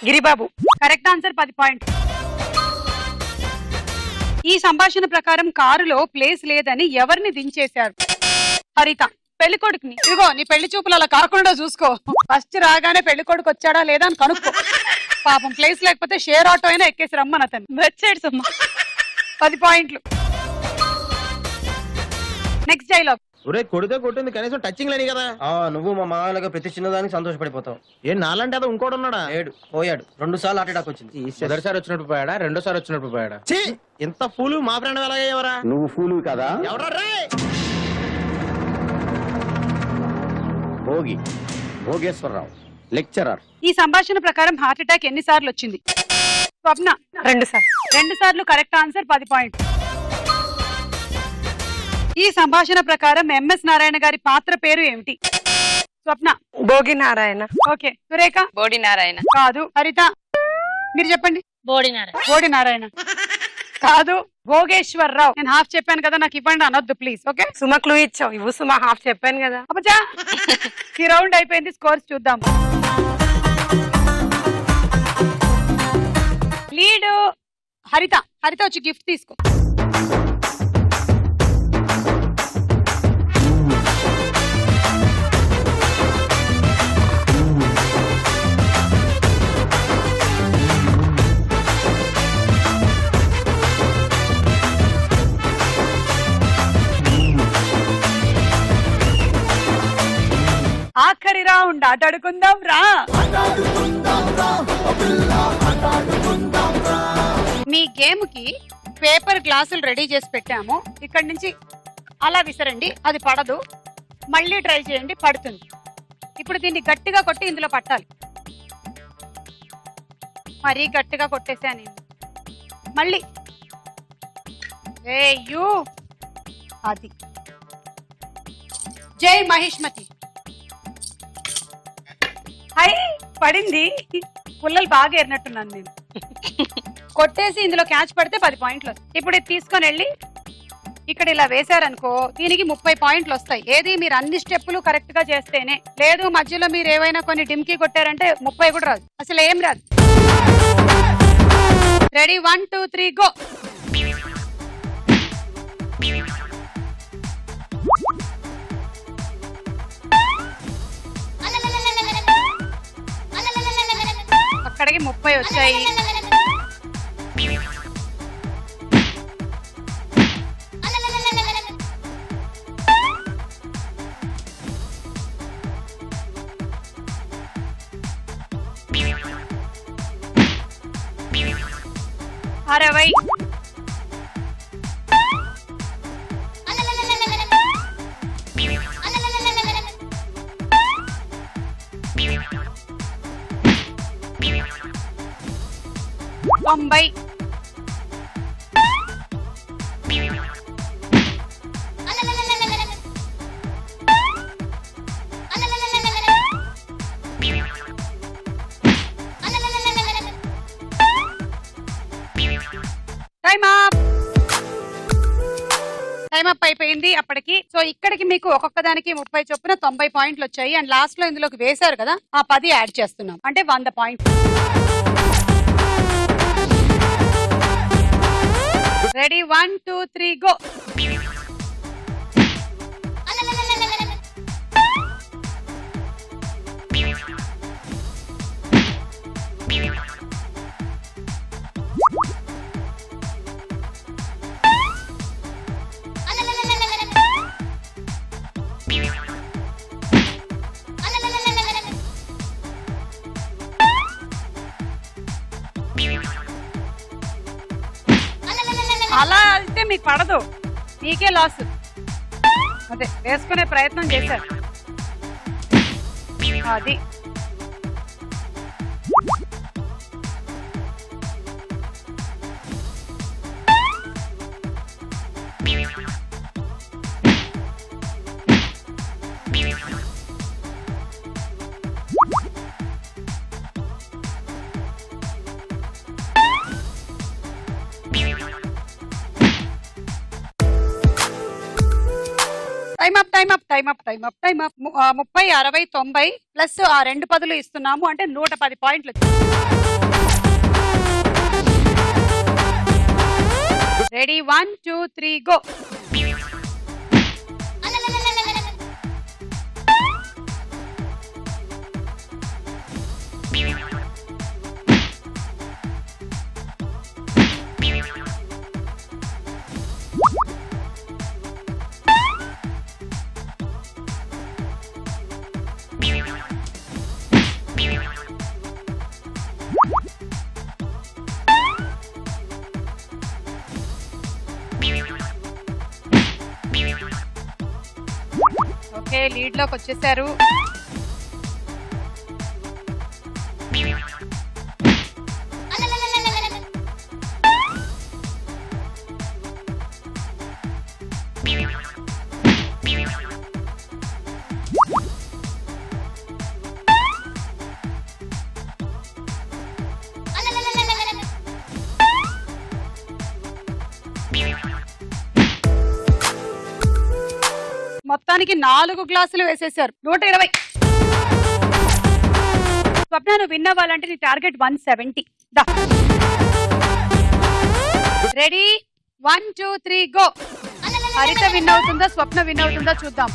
Giribabu. Correct answer, 10 point. ఈ సంభాషణ ప్రకారం కారులో ప్లేస్ లేదని ఎవరిని దించేశారు? హరిత. పెళ్లి కొడుకుని. ఇదిగో నీ పెళ్లి చూపులు అలా కాకుండా చూసుకో. ఫస్ట్ రాగానే పెళ్లి కొడుకు వచ్చాడా లేదా అని కనుక్కో. పాపం ప్లేస్ లేకపోతే షేర్ ఆటో అయినా ఎక్కేసి రమ్మని అతను. వచ్చాడు సమ్మ. 10 పాయింట్లు. Next dialogue. ఒరే, కొడితే కొట్టింది, కనీసం టచింగ్ లేని కదా. నువ్వు మా మామయ్యగా ప్రతి చిన్నదానికి సంతోషపడిపోతావు. ఏం నాలంటే అదో ఇంకోటి ఉన్నాడా? లేడు, పోయాడు. 2 సార్లు హార్ట్ అటాక్ వచ్చింది. మొదటిసారి వచ్చినప్పుడు పోయాడా, రెండోసారి వచ్చినప్పుడు పోయాడా? ఇంత ఫూలు మా ఫ్రెండ్ ఎలాగయ్యేవరా? నువ్వు ఫూలు కదా? ఎవరా? భోగి భోగేశ్వరరావు, లెక్చరర్. ఈ సంభాషణ ప్రకారం హార్ట్ అటాక్ ఎన్నిసార్లు వచ్చింది? స్వప్న. 2 సార్లు. 2 సార్లు కరెక్ట్ ఆన్సర్, 10 పాయింట్. ఈ సంభాషణ ప్రకారం ఎంఎస్ నారాయణ గారి పాత్ర పేరు ఏమిటి? స్వప్న. భోగి నారాయణ. ఓకే. సురేఖ. బోడి నారాయణ. కాదు. హరిత, మీరు చెప్పండి. బోడి నారాయణ. బోడి నారాయణ కాదు, భోగేశ్వరరావు. నేను హాఫ్ చెప్పాను కదా, నాకు ఇవ్వండి అనొద్దు ప్లీజ్. ఓకే. సుమ క్లూ ఇచ్చావు, ఇవ్వు సుమ. హాఫ్ చెప్పాను కదా. అబ్బా, ఈ రౌండ్ అయిపోయింది, స్కోర్స్ చూద్దాం. లీడ్ హరిత. హరిత వచ్చి గిఫ్ట్ తీసుకో. ఆఖరి రౌండ్ ఆటాడుకుందాం రా. మీ గేమ్ కి పేపర్ గ్లాసులు రెడీ చేసి పెట్టాము. ఇక్కడ నుంచి అలా విసరండి, అది పడదు. మళ్ళీ ట్రై చేయండి, పడుతుంది. ఇప్పుడు దీన్ని గట్టిగా కొట్టి ఇందులో పట్టాలి. మరీ గట్టిగా కొట్టేసా నేను. మళ్ళీ అది జై మహిష్మతి. హై పడింది. పుల్లలు బాగా ఏరినట్టున్నాను నేను. కొట్టేసి ఇందులో క్యాచ్ పడితే 10 పాయింట్లు. ఇప్పుడు ఇది తీసుకొని వెళ్ళి ఇక్కడ ఇలా వేశారనుకో దీనికి 30 పాయింట్లు వస్తాయి. ఏది మీరు అన్ని స్టెప్పులు కరెక్ట్ గా చేస్తేనే. లేదు మధ్యలో మీరు ఏవైనా కొన్ని డిమ్కి కొట్టారంటే 30 కూడా రాదు, అసలు ఏం రాదు. Ready 1 2 3 go. అక్కడికి 30 వచ్చాయి. అరవై. తొంభై. టైమ్ అప్ అయిపోయింది అప్పటికి. సో ఇక్కడికి మీకు ఒక్కొక్క దానికి 30 చొప్పున 90 పాయింట్లు వచ్చాయి. అండ్ లాస్ట్ లో ఇందులోకి వేశారు కదా ఆ 10 యాడ్ చేస్తున్నాం అంటే 100 పాయింట్లు. Ready 1 2 3 go. అలా అయితే మీకు పడదు, మీకే లాస్. అదే వేసుకునే ప్రయత్నం చేశారు. అది టైమ్ అప్ 30 60 90 ప్లస్ ఆ 2 10లు ఇస్తున్నాము అంటే 110 పాయింట్లు. Ready 1 2 3 go. ఓకే లీడ్ లోకి వచ్చేసారు. మొత్తానికి 4 గ్లాసులు వేసేసారు. 120. స్వప్న నువ్వు విన్ అవ్వాలంటే నీ టార్గెట్ 170. Ready 1 2 3 go. హరిత విన్ అవుతుందా స్వప్న విన్ అవుతుందా చూద్దాం.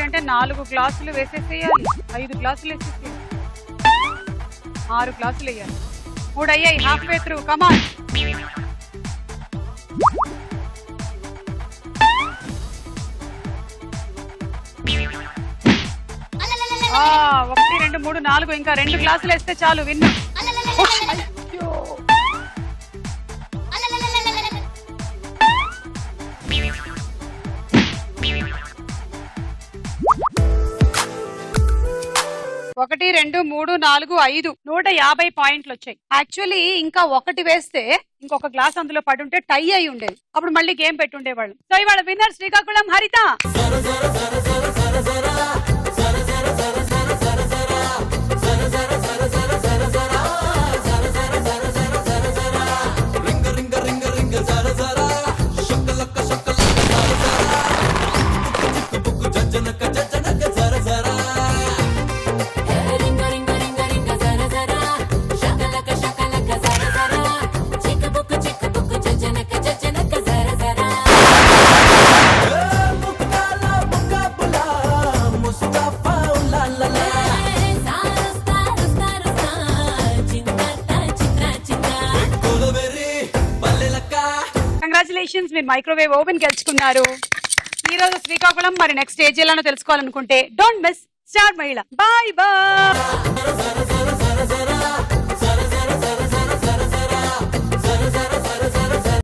అంటే 4 గ్లాసులు వేసేసేయాలి. 5 గ్లాసులు వేసేసేయాలి. 6 గ్లాసులు వేయాలి. 3 అయ్యాయి, హాఫ్ వే త్రూ. కమాన్. ఆ 1 2 3 4 ఇంకా 2 గ్లాసులు వేస్తే చాలు విన్ను. ఒకటి 2 3 4 5 150 పాయింట్లు వచ్చాయి. యాక్చువల్లీ ఇంకా ఒకటి వేస్తే ఇంకొక గ్లాస్ అందులో పడుంటే టై అయి ఉండేది, అప్పుడు మళ్ళీ గేమ్ పెట్టుండేవాళ్ళు. సో ఇవాళ విన్నర్ శ్రీకాకుళం హరిత. కంగ్రాచులేషన్స్, మీరు మైక్రోవేవ్ ఓవెన్ గెలుచుకున్నారు. ఈ రోజు శ్రీకాకుళం. మరి నెక్స్ట్ స్టేజ్ ఎలానో తెలుసుకోవాలనుకుంటే don't miss star Mahila. Bye bye.